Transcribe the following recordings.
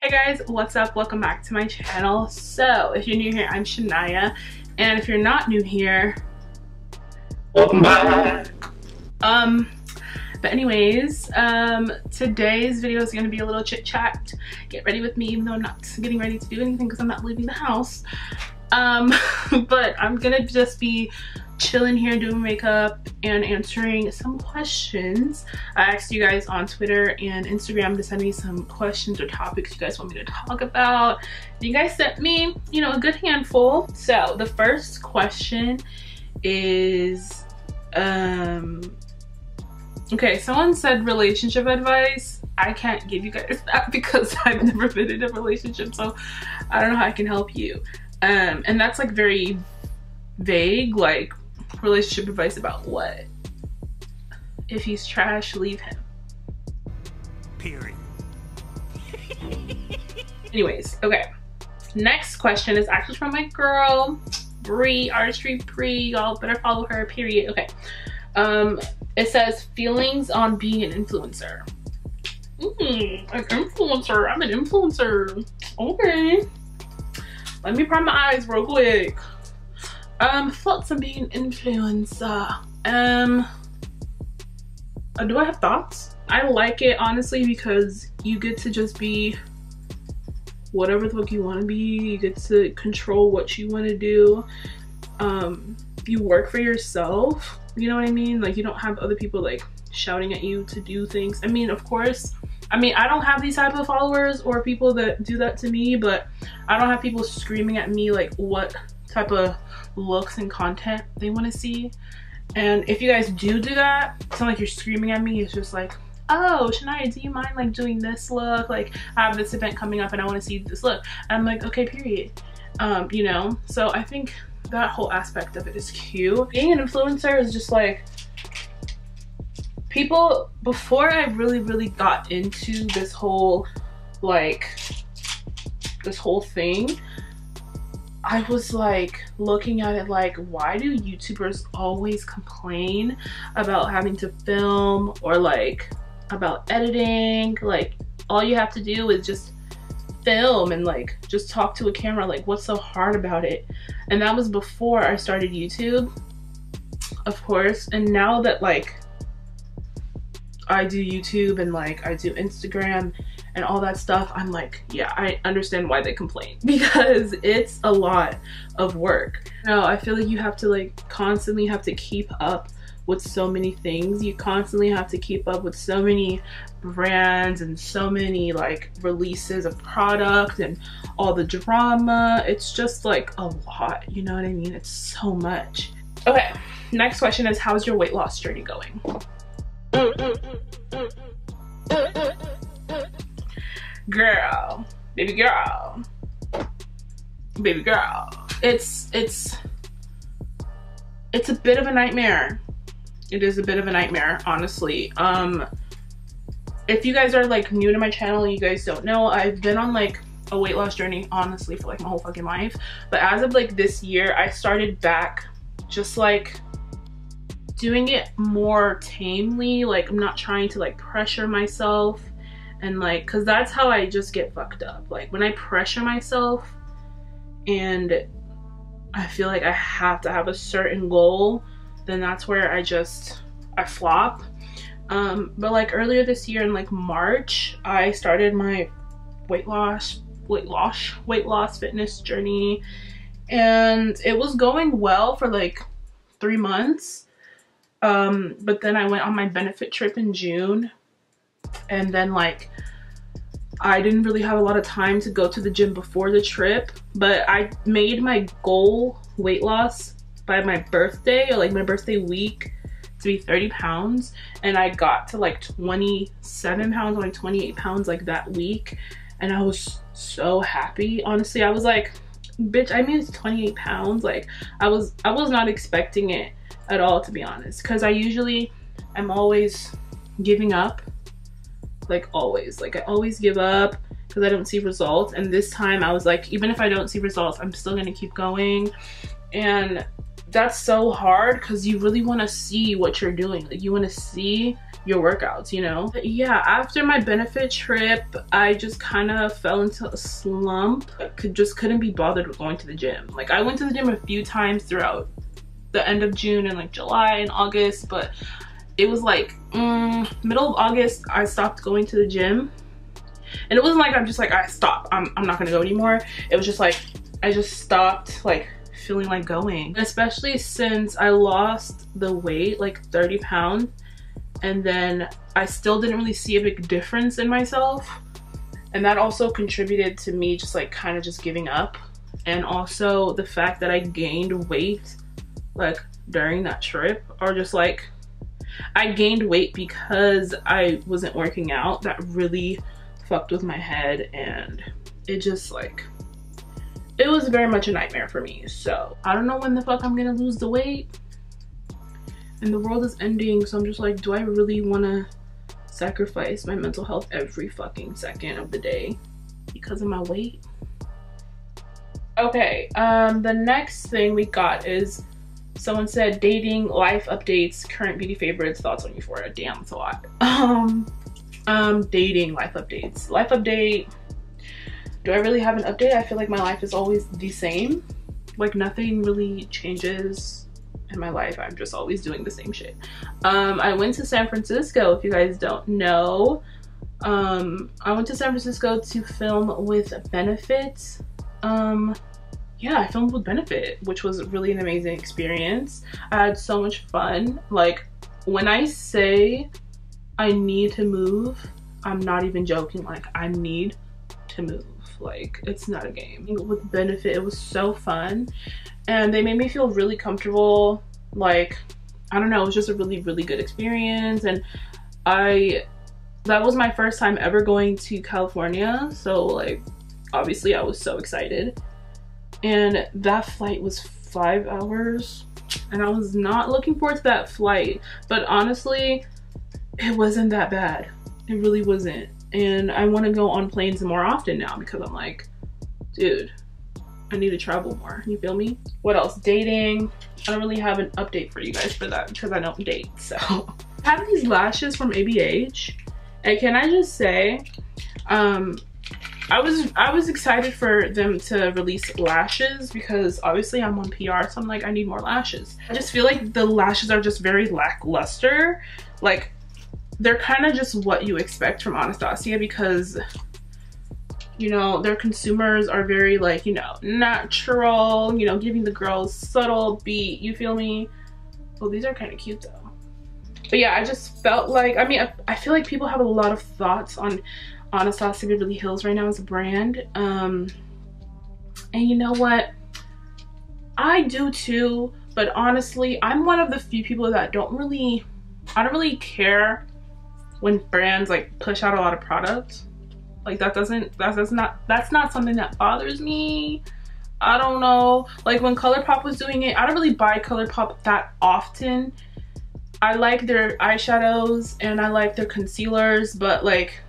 Hey guys, what's up? Welcome back to my channel. So if you're new here, I'm Shania, and if you're not new here, welcome back. But anyways, today's video is going to be a little chit chat. Get ready with me, even though I'm not getting ready to do anything because I'm not leaving the house. But I'm gonna just be chilling here doing makeup and answering some questions. I asked you guys on Twitter and Instagram to send me some questions or topics you guys want me to talk about. You guys sent me, a good handful. So the first question is, okay, someone said relationship advice. I can't give you guys that because I've never been in a relationship, so I don't know how I can help you. And that's like very vague, like relationship advice about what? If he's trash, leave him. Period. Anyways, okay. Next question is actually from my girl, Bree, Artistry Bree. Y'all better follow her, period. Okay. It says feelings on being an influencer. An influencer. I'm an influencer. Okay. Let me prime my eyes real quick. Thoughts on being an influencer. Do I have thoughts? I like it honestly because you get to just be whatever the fuck you want to be. You get to control what you want to do. You work for yourself. You know what I mean? Like, you don't have other people like shouting at you to do things. I mean, of course, I don't have these type of followers or people that do that to me, but I don't have people screaming at me like what type of looks and content they want to see. And if you guys do that, it's not like you're screaming at me. It's just like, oh, Shania, do you mind like doing this look? Like, I have this event coming up and I want to see this look. And I'm like, okay, period. So I think that whole aspect of it is cute. Being an influencer is just like, people, before I really got into this whole thing, I was like looking at it like, why do YouTubers always complain about having to film or like about editing? Like, all you have to do is just film and like just talk to a camera. Like, what's so hard about it? And that was before I started YouTube, of course. And now that like I do YouTube and like I do Instagram and all that stuff, I'm like, yeah, I understand why they complain, because it's a lot of work. No, I feel like you have to like constantly have to keep up with so many things. You constantly have to keep up with so many brands and so many like releases of product and all the drama. It's just like a lot, you know what I mean? It's so much. Okay, next question is, how's your weight loss journey going? Girl, baby girl, it's a bit of a nightmare. It is a bit of a nightmare, honestly. If you guys are like new to my channel and you guys don't know, I've been on like a weight loss journey honestly for like my whole fucking life, but as of like this year, I started back just like doing it more tamely. Like, I'm not trying to like pressure myself, and like, because that's how I just get fucked up. Like, when I pressure myself and I feel like I have to have a certain goal, then that's where I flop. But like earlier this year in like March, I started my weight loss fitness journey, and it was going well for like 3 months. But then I went on my benefit trip in June, and then like I didn't really have a lot of time to go to the gym before the trip, but I made my goal weight loss by my birthday, or like my birthday week, to be 30 pounds, and I got to like 27 pounds, like 28 pounds like that week, and I was so happy. Honestly, I was like, bitch, I made 28 pounds. Like, I was not expecting it at all, to be honest, because I'm always giving up. Like, always. Like, I always give up because I don't see results, and this time I was like, even if I don't see results, I'm still gonna keep going. And that's so hard because you really want to see what you're doing. Like, you want to see your workouts, you know? But yeah, after my benefit trip, I just kind of fell into a slump. I just couldn't be bothered with going to the gym. Like, I went to the gym a few times throughout the end of June and like July and August, but it was like middle of August I stopped going to the gym. And it wasn't like I'm just like I stopped, I'm not gonna go anymore. It was just like I just stopped like feeling like going, especially since I lost the weight, like 30 pounds, and then I still didn't really see a big difference in myself, and that also contributed to me just like kind of just giving up. And also the fact that I gained weight like during that trip, or just like I gained weight because I wasn't working out, that really fucked with my head, and it just like, it was very much a nightmare for me. So I don't know when the fuck I'm gonna lose the weight, and the world is ending, so I'm just like, do I really want to sacrifice my mental health every fucking second of the day because of my weight? Okay, the next thing we got is someone said dating, life updates, current beauty favorites, thoughts on Euphoria. Damn, that's a lot. Dating, life updates. Life update, do I really have an update? I feel like my life is always the same. Like nothing really changes in my life. I'm just always doing the same shit. I went to San Francisco, if you guys don't know. I went to San Francisco to film with Benefit. Yeah, I filmed with Benefit, which was really an amazing experience. I had so much fun. Like, when I say I need to move, I'm not even joking. Like, I need to move. Like, it's not a game. With Benefit, it was so fun, and they made me feel really comfortable. Like, I don't know, it was just a really, really good experience. And that was my first time ever going to California, so like, obviously I was so excited. And that flight was 5 hours, and I was not looking forward to that flight, but honestly, it wasn't that bad. It really wasn't. And I want to go on planes more often now, because I'm like, dude, I need to travel more. You feel me? What else? Dating. I don't really have an update for you guys for that, because I don't date. So I have these lashes from ABH, and can I just say, I was excited for them to release lashes, because obviously I'm on PR, so I'm like, I need more lashes. I just feel like the lashes are just very lackluster. Like, they're kind of just what you expect from Anastasia, because, you know, their consumers are very like, you know, natural, you know, giving the girls subtle beat, you feel me? Well, these are kind of cute though. But yeah, I just felt like, I mean, I feel like people have a lot of thoughts on Anastasia Beverly Hills right now as a brand, and you know what, I do too, but honestly I'm one of the few people that I don't really care when brands like push out a lot of products. Like, that's not something that bothers me. I don't know, like when ColourPop was doing it, I don't really buy ColourPop that often. I like their eyeshadows and I like their concealers, but like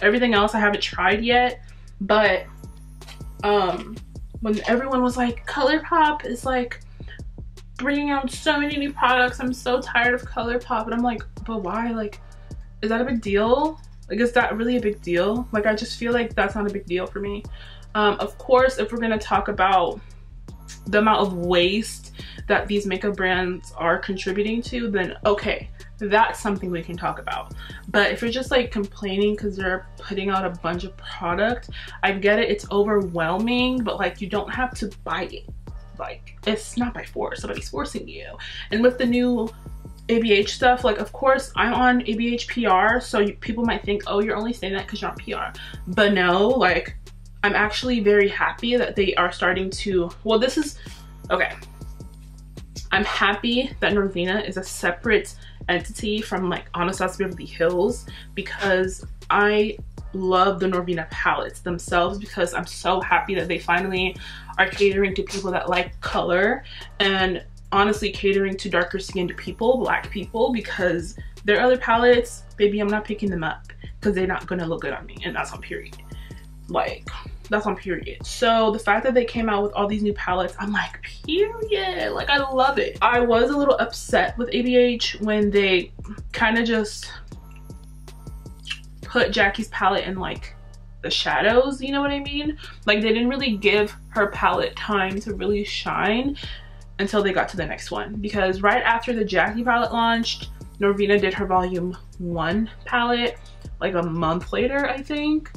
everything else I haven't tried yet. But when everyone was like, ColourPop is like bringing out so many new products, I'm so tired of ColourPop, and I'm like, but why? Like, is that a big deal? Like, is that really a big deal? Like, I just feel like that's not a big deal for me. Of course, if we're gonna talk about the amount of waste that these makeup brands are contributing to, then okay, that's something we can talk about. But if you're just like complaining because they're putting out a bunch of product, I get it, it's overwhelming, but like, you don't have to buy it. Like, it's not by force, somebody's forcing you. And with the new ABH stuff, like, of course I'm on ABH PR, so people might think, oh, you're only saying that because you're on PR. But no, like, I'm actually very happy that they are starting to, well, this is, okay, I'm happy that Norvina is a separate entity from like Anastasia Beverly Hills, because I love the Norvina palettes themselves, because I'm so happy that they finally are catering to people that like color, and honestly catering to darker skinned people, black people, because their other palettes, baby, I'm not picking them up because they're not gonna look good on me, and that's on period. Like, that's on period. So the fact that they came out with all these new palettes, I'm like, period. Like, I love it. I was a little upset with ABH when they kind of just put Jackie's palette in like the shadows, you know what I mean? Like they didn't really give her palette time to really shine until they got to the next one, because right after the Jackie palette launched, Norvina did her volume 1 palette like a month later, I think.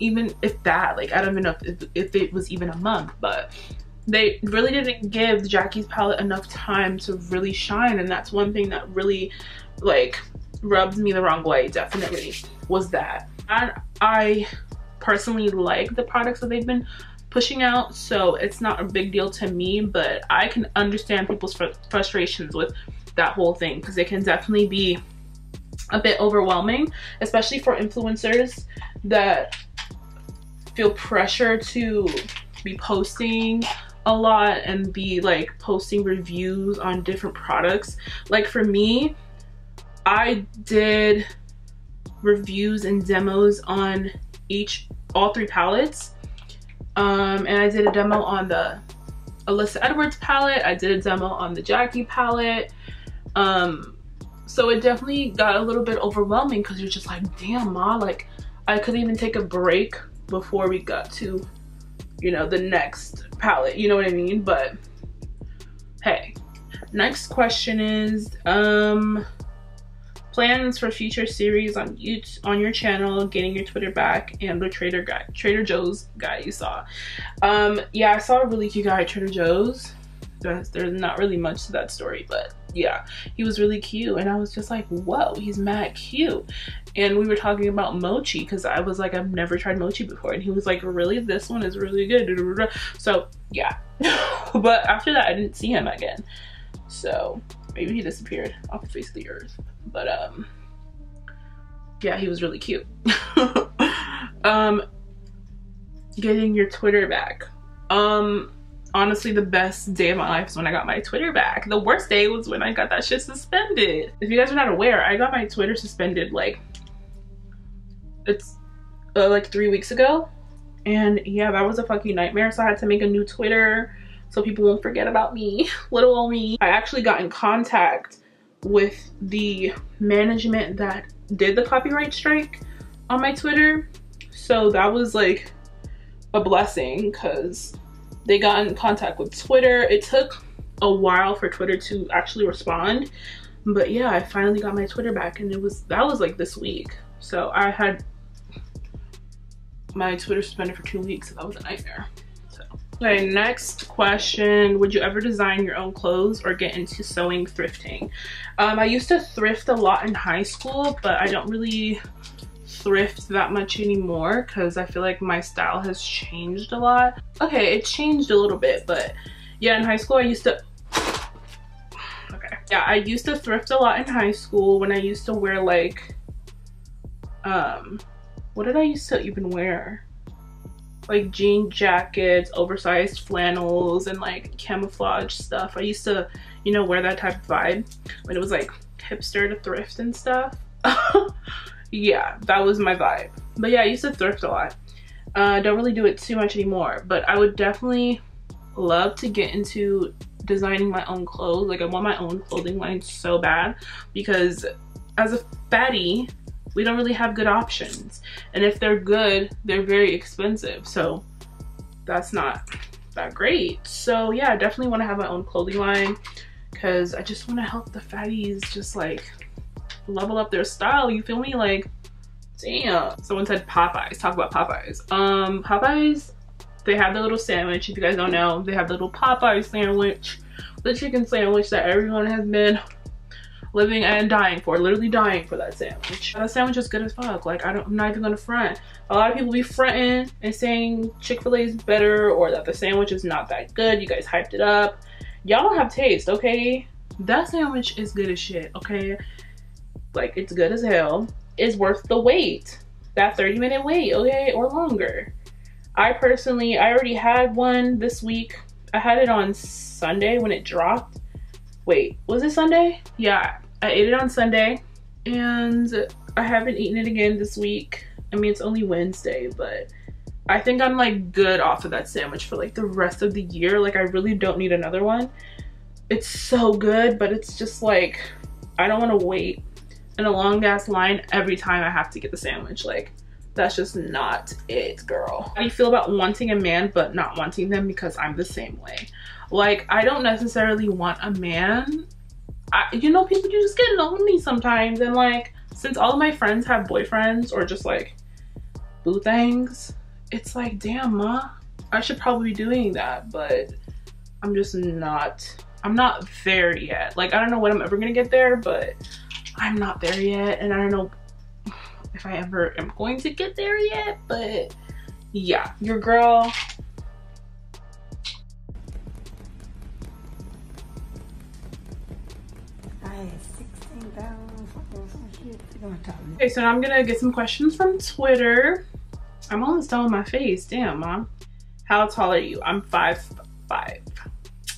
Even if that, like I don't even know if it was even a month, but they really didn't give Jackie's palette enough time to really shine. And that's one thing that really like rubbed me the wrong way, definitely, was that. And I personally like the products that they've been pushing out, so it's not a big deal to me, but I can understand people's frustrations with that whole thing, because it can definitely be a bit overwhelming, especially for influencers that feel pressure to be posting a lot and be like posting reviews on different products. Like for me, I did reviews and demos on all 3 palettes. And I did a demo on the Alyssa Edwards palette. I did a demo on the Jackie palette. So it definitely got a little bit overwhelming, because you're just like, damn, ma, like I couldn't even take a break before we got to, you know, the next palette, you know what I mean? But hey, next question is plans for future series on your channel, getting your Twitter back, and the Trader Joe's guy you saw. Yeah, I saw a really cute guy at Trader Joe's. There's not really much to that story, but yeah, he was really cute, and I was just like, whoa, he's mad cute. And we were talking about mochi, because I was like, I've never tried mochi before, and he was like, really, this one is really good. So yeah. But after that I didn't see him again, so maybe he disappeared off the face of the earth. But yeah, he was really cute. Getting your Twitter back. Honestly, the best day of my life is when I got my Twitter back. The worst day was when I got that shit suspended. If you guys are not aware, I got my Twitter suspended like 3 weeks ago. And yeah, that was a fucking nightmare. So I had to make a new Twitter so people won't forget about me. Little old me. I actually got in contact with the management that did the copyright strike on my Twitter. So that was like a blessing, because they got in contact with Twitter. It took a while for Twitter to actually respond, but yeah, I finally got my Twitter back, and that was like this week. So I had my Twitter suspended for 2 weeks, so that was a nightmare. So okay, next question. Would you ever design your own clothes or get into sewing, thrifting? I used to thrift a lot in high school, but I don't really thrift that much anymore, because I feel like my style has changed a lot. Okay, it changed a little bit, but yeah, in high school I used to I used to thrift a lot in high school, when I used to wear like what did I used to even wear? Like jean jackets, oversized flannels, and like camouflage stuff. I used to, you know, wear that type of vibe when it was like hipster to thrift and stuff. Yeah, that was my vibe. But yeah, I used to thrift a lot. Don't really do it too much anymore, but I would definitely love to get into designing my own clothes. Like I want my own clothing line so bad, because as a fatty, we don't really have good options, and if they're good, they're very expensive, so that's not that great. So yeah, I definitely want to have my own clothing line, because I just want to help the fatties just like level up their style, you feel me? Like, damn. Someone said Popeyes. Talk about Popeyes. Popeyes, they have the little sandwich. If you guys don't know, they have the little Popeyes sandwich, the chicken sandwich that everyone has been living and dying for, literally dying for that sandwich. That sandwich is good as fuck. Like, I'm not even gonna front. A lot of people be fronting and saying Chick-fil-A is better, or that the sandwich is not that good. You guys hyped it up. Y'all don't have taste, okay? That sandwich is good as shit, okay? Like, it's good as hell. It's worth the wait. That 30-minute wait, okay? Or longer. I already had one this week. I had it on Sunday when it dropped. Wait, was it Sunday? Yeah, I ate it on Sunday, and I haven't eaten it again this week. I mean, it's only Wednesday, but I think I'm like good off of that sandwich for like the rest of the year. Like, I really don't need another one. It's so good, but it's just like, I don't want to wait in a long ass line every time I have to get the sandwich. Like, that's just not it, girl. How do you feel about wanting a man but not wanting them? Because I'm the same way. Like, I don't necessarily want a man. You know, people, you just get lonely sometimes. And like, since all of my friends have boyfriends or just like boo things, it's like, damn, ma, I should probably be doing that. But I'm just not, I'm not there yet. Like, I don't know when I'm ever gonna get there, but I'm not there yet. And I don't know if I ever am going to get there yet, but yeah, your girl. Okay, so now I'm gonna get some questions from Twitter. I'm almost done with my face. Damn, mom. How tall are you? I'm 5'5".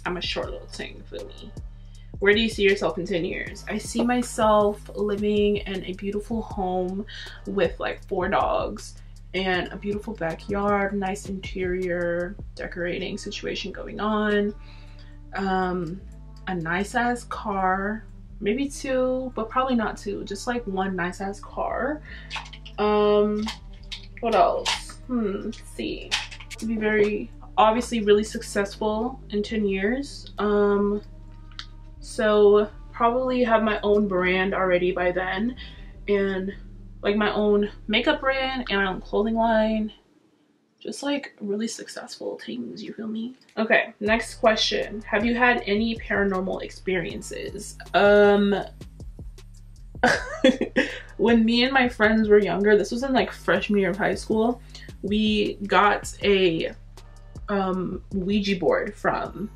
I'm a short little thing, feel me? Where do you see yourself in 10 years? I see myself living in a beautiful home with like 4 dogs and a beautiful backyard, nice interior decorating situation going on, a nice ass car, maybe 2, but probably not 2, just like 1 nice ass car. What else? Let's see. To be very, obviously really successful in 10 years. So probably have my own brand already by then, and like my own makeup brand and my own clothing line. Just like really successful things, you feel me? Okay, next question. Have you had any paranormal experiences? When me and my friends were younger, this was in like freshman year of high school, we got a Ouija board from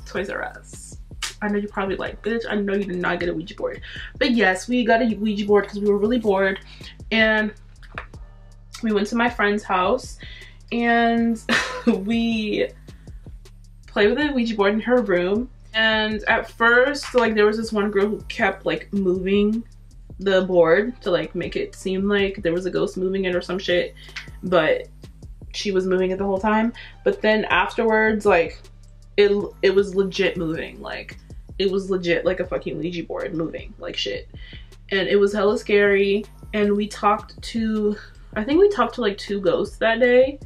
Toys R Us. I know you're probably like, bitch, I know you did not get a Ouija board. But yes, we got a Ouija board because we were really bored. And we went to my friend's house and we played with the Ouija board in her room. And at first, like, there was this one girl who kept like moving the board to like make it seem like there was a ghost moving it or some shit. But she was moving it the whole time. But then afterwards, like, it was legit moving. Like, it was legit like a fucking Ouija board moving like shit. And it was hella scary. And we talked to, I think we talked to like 2 ghosts that day,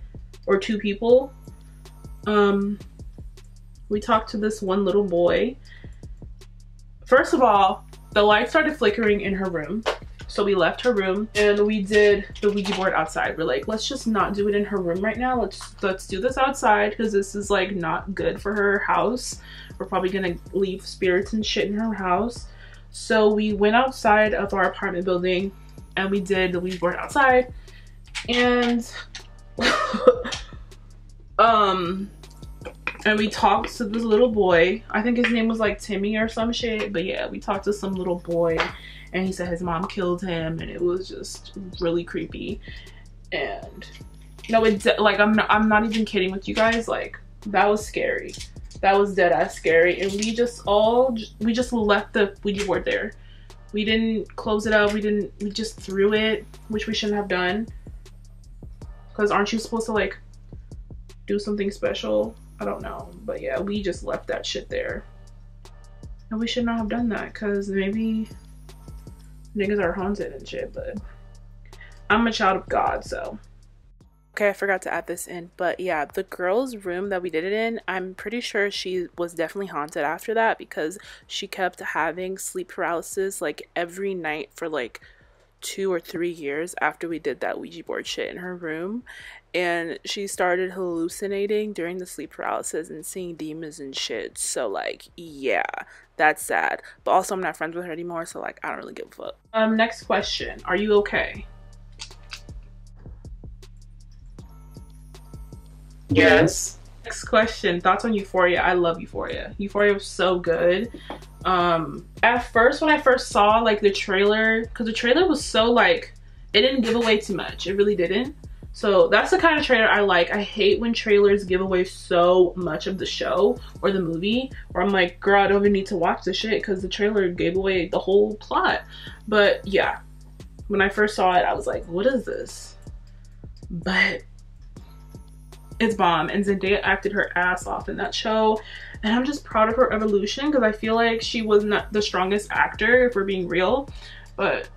or 2 people. We talked to this one little boy. First of all, the light started flickering in her room. So we left her room and we did the Ouija board outside. We're like, let's just not do it in her room right now. Let's do this outside, because this is like not good for her house. We're probably gonna leave spirits and shit in her house. So we went outside of our apartment building and we did the Ouija board outside. And and we talked to this little boy. I think his name was like Timmy or some shit. But yeah, we talked to some little boy and he said his mom killed him, and it was just really creepy. And no, it like I'm not even kidding with you guys. Like, that was scary. That was dead ass scary. And we just left the Ouija board there. We didn't close it up. We just threw it, which we shouldn't have done. Because aren't you supposed to like do something special? I don't know. But yeah, we just left that shit there. And we should not have done that, because maybe niggas are haunted and shit. But I'm a child of God, so. Okay, I forgot to add this in, but yeah, the girl's room that we did it in, I'm pretty sure she was definitely haunted after that, because she kept having sleep paralysis like every night for like 2 or 3 years after we did that Ouija board shit in her room. And she started hallucinating during the sleep paralysis and seeing demons and shit. So like, yeah, that's sad. But also, I'm not friends with her anymore, so like, I don't really give a fuck. Next question. Are you okay? Yes. Next question. Thoughts on Euphoria? I love Euphoria. Euphoria was so good. At first, when I first saw like the trailer, because the trailer was so like, it didn't give away too much. It really didn't. So that's the kind of trailer I like. I hate when trailers give away so much of the show or the movie, or I'm like, girl, I don't even need to watch the shit because the trailer gave away the whole plot. But yeah, when I first saw it, I was like, what is this? But it's bomb, and Zendaya acted her ass off in that show, and I'm just proud of her evolution, because I feel like she was not the strongest actor, if we're being real. but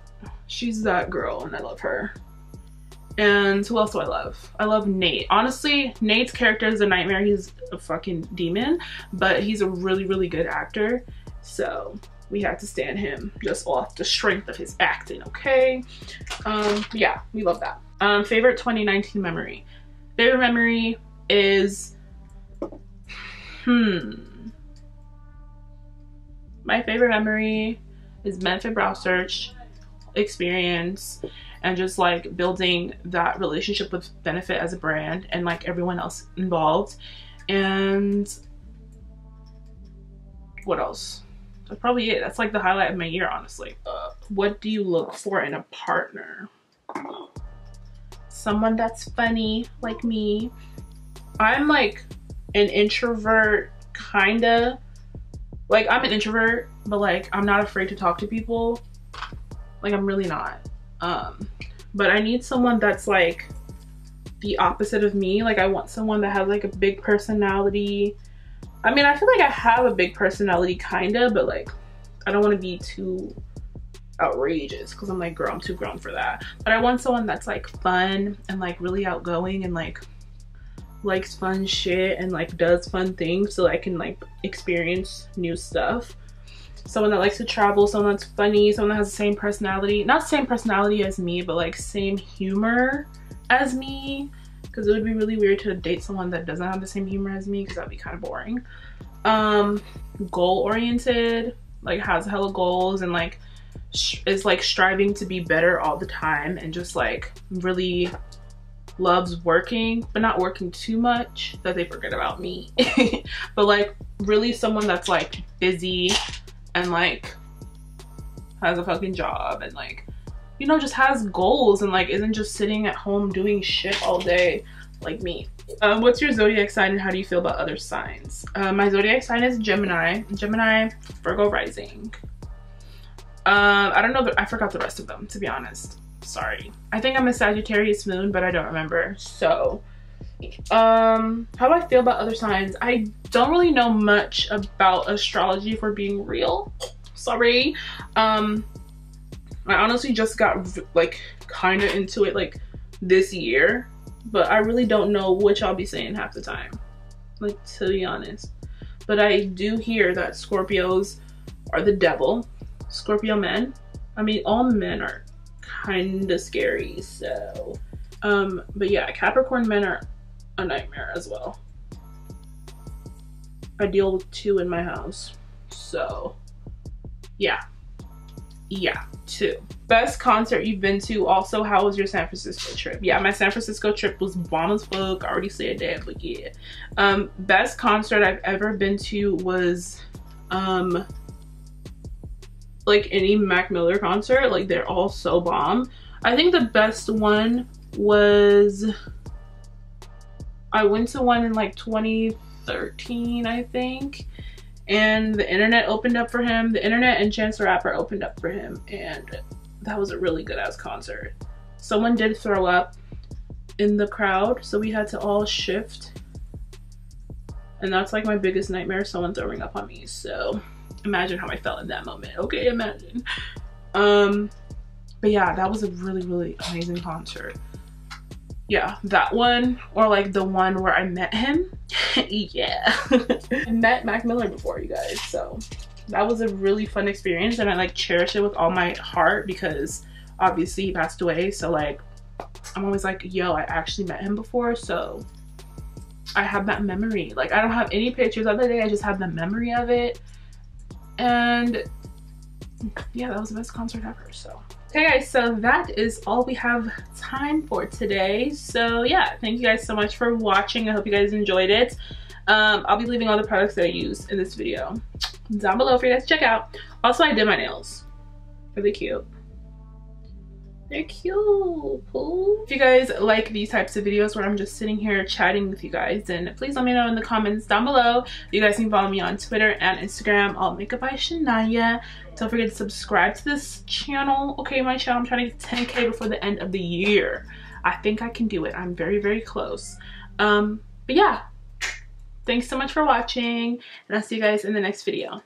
she's that girl and I love her. And who else do I love? I love Nate. Honestly, Nate's character is a nightmare. He's a fucking demon, but he's a really, really good actor. So we had to stand him just off the strength of his acting, okay? Yeah, we love that. Favorite 2019 memory. Favorite memory is, my favorite memory is Benefit brow search experience and just like building that relationship with Benefit as a brand and like everyone else involved. And what else? That's probably it. That's like the highlight of my year, honestly. What do you look for in a partner? Someone that's funny like me. I'm like an introvert, kinda. Like I'm an introvert, but like I'm not afraid to talk to people. Like I'm really not. But I need someone that's like the opposite of me. Like I want someone that has like a big personality. I mean, I feel like I have a big personality kinda, but like I don't want to be too outrageous because I'm like, girl, I'm too grown for that. But I want someone that's like fun and like really outgoing and like likes fun shit and like does fun things so I can like experience new stuff. Someone that likes to travel, someone that's funny, someone that has the same personality, not same personality as me, but like same humor as me, because it would be really weird to date someone that doesn't have the same humor as me because that'd be kind of boring. Goal oriented, like has hella goals and like is like striving to be better all the time and just like really loves working, but not working too much that they forget about me. But like really someone that's like busy and like has a fucking job and like, you know, just has goals and like isn't just sitting at home doing shit all day like me. What's your zodiac sign and how do you feel about other signs? My zodiac sign is Gemini. Gemini, Virgo rising. I don't know, but I forgot the rest of them, to be honest. Sorry. I think I'm a Sagittarius moon, but I don't remember. So how do I feel about other signs? I don't really know much about astrology, if we're being real. Sorry. I honestly just got like kind of into it like this year, but I really don't know which I'll be saying half the time, like, to be honest. But I do hear that Scorpios are the devil. Scorpio men, I mean, all men are kind of scary, so but yeah, Capricorn men are a nightmare as well. I deal with 2 in my house, so yeah, 2. Best concert you've been to. Also, how was your San Francisco trip? Yeah, my San Francisco trip was bomb as fuck. I already said that, but yeah. Best concert I've ever been to was like any Mac Miller concert. Like they're all so bomb. I think the best one was, I went to one in like 2013, I think, and the internet opened up for him. The internet and Chance the Rapper opened up for him, and that was a really good ass concert. Someone did throw up in the crowd, so we had to all shift, and that's like my biggest nightmare, someone throwing up on me. So imagine how I felt in that moment. Okay, imagine. But yeah, that was a really, really amazing concert. Yeah, that one, or like the one where I met him. Yeah. I met Mac Miller before, you guys, so that was a really fun experience, and I like cherish it with all my heart because obviously he passed away. So like I'm always like, yo, I actually met him before, so I have that memory. Like I don't have any pictures of the day, I just have the memory of it. And yeah, that was the best concert ever. So okay guys, so that is all we have time for today. So yeah, thank you guys so much for watching. I hope you guys enjoyed it. I'll be leaving all the products that I used in this video down below for you guys to check out. Also, I did my nails. Are they cute? They're cute. Cool. If you guys like these types of videos where I'm just sitting here chatting with you guys, then please let me know in the comments down below. You guys can follow me on Twitter and Instagram, all makeup by Shania. Don't forget to subscribe to this channel. Okay, my channel, I'm trying to get 10K before the end of the year. I think I can do it. I'm very, very close. But yeah, thanks so much for watching, and I'll see you guys in the next video.